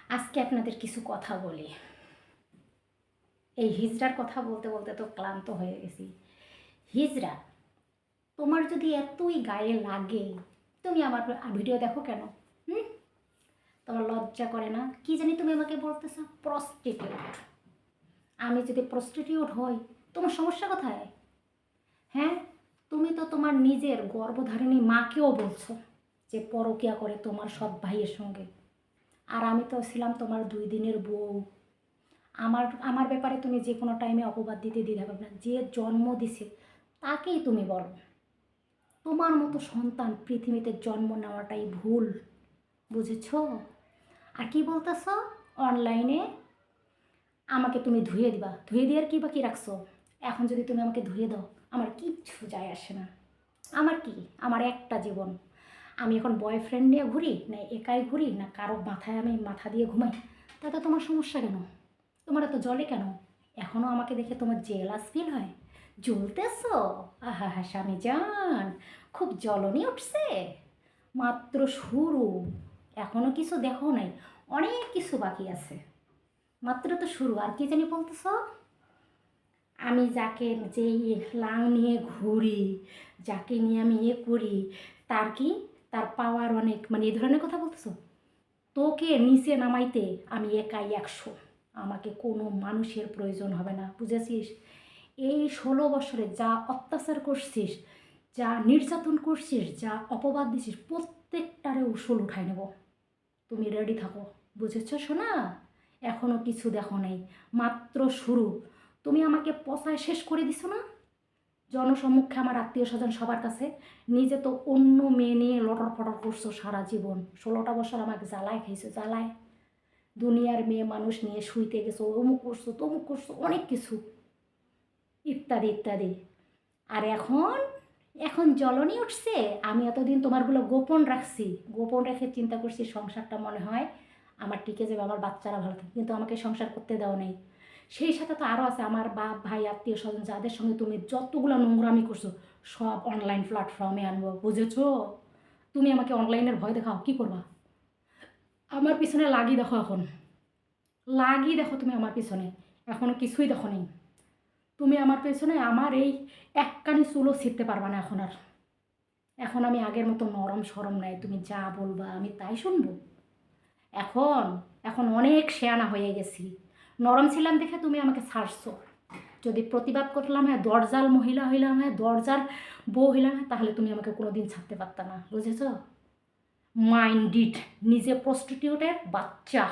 আজকে আপনাদের কিছু কথা বলি। এই হিজড়ার কথা বলতে বলতে তো ক্লান্ত হয়ে গেছি। হিজড়া, তোমার যদি এতই গায়ে লাগে, তুমি আমার ভিডিও দেখো কেন? হুম? তোমার লজ্জা করে না? কি জানি তুমি আমাকে বলতেছো প্রস্টিটিউট। আমি যদি প্রস্টিটিউট হই, তোমার সমস্যা কোথায়? হ্যাঁ, তুমি তো তোমার নিজের গর্ভধারিণী মাকেও বলছো যে পরকিয়া করে তোমার সৎ ভাইয়ের সঙ্গে। আর আমি তো ছিলাম তোমার 2 দিনের বউ। আমার আমার ব্যাপারে তুমি যে কোনো টাইমে অপবাদ দিতে দ্বিধা পাবে না। যে জন্ম দিছে তাকেই তুমি বলো। তোমার মতো সন্তান পৃথিবীতে জন্ম নেওয়াটাই ভুল, বুঝেছ? আর কি বলতেছ? অনলাইনে আমাকে তুমি ধুয়ে দিবা, ধুয়ে দিয়ে আর কি বাকি রাখছো? এখন যদি তুমি আমাকে ধুয়ে দাও, আমার কিচ্ছু যায় আসে না। আমার কি, আমার একটা জীবন। আমি এখন বয়ফ্রেন্ড নিয়ে ঘুরি, না একাই ঘুরি, না কারো মাথায় আমি মাথা দিয়ে ঘুমাই, তাতে তোমার সমস্যা কেন? তোমার এত জলে কেন? এখনও আমাকে দেখে তোমার জেলাস ফিল হয়? জ্বলতেছ? আহা হা স্বামী জান, খুব জ্বলনি উঠছে। মাত্র শুরু, এখনও কিছু দেখো নাই, অনেক কিছু বাকি আছে। মাত্র তো শুরু। আর কি জানি বলতেছ? আমি যাকে যেই লাং নিয়ে ঘুরি, যাকে নিয়ে আমি করি, তার কি, তার পাওয়ার অনেক, মানে এই ধরনের কথা বলতেছো? তোকে নিচে নামাইতে আমি একাই 100। আমাকে কোনো মানুষের প্রয়োজন হবে না, বুঝেছিস? এই 16 বছরে যা অত্যাচার করছিস, যা নির্যাতন করছিস, যা অপবাদ দিছিস, প্রত্যেকটারে উসুল উঠাই নেব। তুমি রেডি থাকো, বুঝেছ সোনা? এখনও কিছু দেখো নাই, মাত্র শুরু। তুমি আমাকে পচায় শেষ করে দিছো না জনসম্মুখে, আমার আত্মীয় স্বজন সবার কাছে। নিজে তো অন্য মেয়ে নিয়ে লটর ফটর করছো সারা জীবন। 16টা বছর আমাকে জ্বালায় খাইছো, জ্বালায়। দুনিয়ার মেয়ে মানুষ নিয়ে শুইতে গেছো, অমুক করছো তমুক করছো, অনেক কিছু, ইত্যাদি ইত্যাদি। আর এখন এখন জ্বলনি উঠছে। আমি এতদিন তোমারগুলো গোপন রাখছি, গোপন রেখে চিন্তা করছি সংসারটা মনে হয় আমার টিকে যাবে, আমার বাচ্চারা ভালো থাকে, কিন্তু আমাকে সংসার করতে দেওয়া নেই। সেই সাথে তো আরও আছে আমার বাপ ভাই আত্মীয় স্বজন, যাদের সঙ্গে তুমি যতগুলো নোংরামি করছো সব অনলাইন প্ল্যাটফর্মে আনবো, বুঝেছো? তুমি আমাকে অনলাইনের ভয় দেখাও, কি করবা? আমার পিছনে লাগি দেখো, এখন লাগি দেখো তুমি আমার পিছনে, এখনো কিছুই দেখো নেই। তুমি আমার পেছনে আমার এই এককানি চুলও ছিঁড়তে পারবা না এখন আর। এখন আমি আগের মতো নরম সরম নাই, তুমি যা বলবা আমি তাই শুনবো। এখন এখন অনেক শেয়ানা হয়ে গেছি। নরম ছিলাম দেখে তুমি আমাকে ছাড়ছো। যদি প্রতিবাদ করলাম, হ্যাঁ দরজাল মহিলা হইলাম, হ্যাঁ দরজার বউ হইলাম, হ্যাঁ, তাহলে তুমি আমাকে কোনো দিন ছাড়তে পারতা না, বুঝেছ? মাইন্ডিড, নিজে প্রস্টিটিউটের বাচ্চা।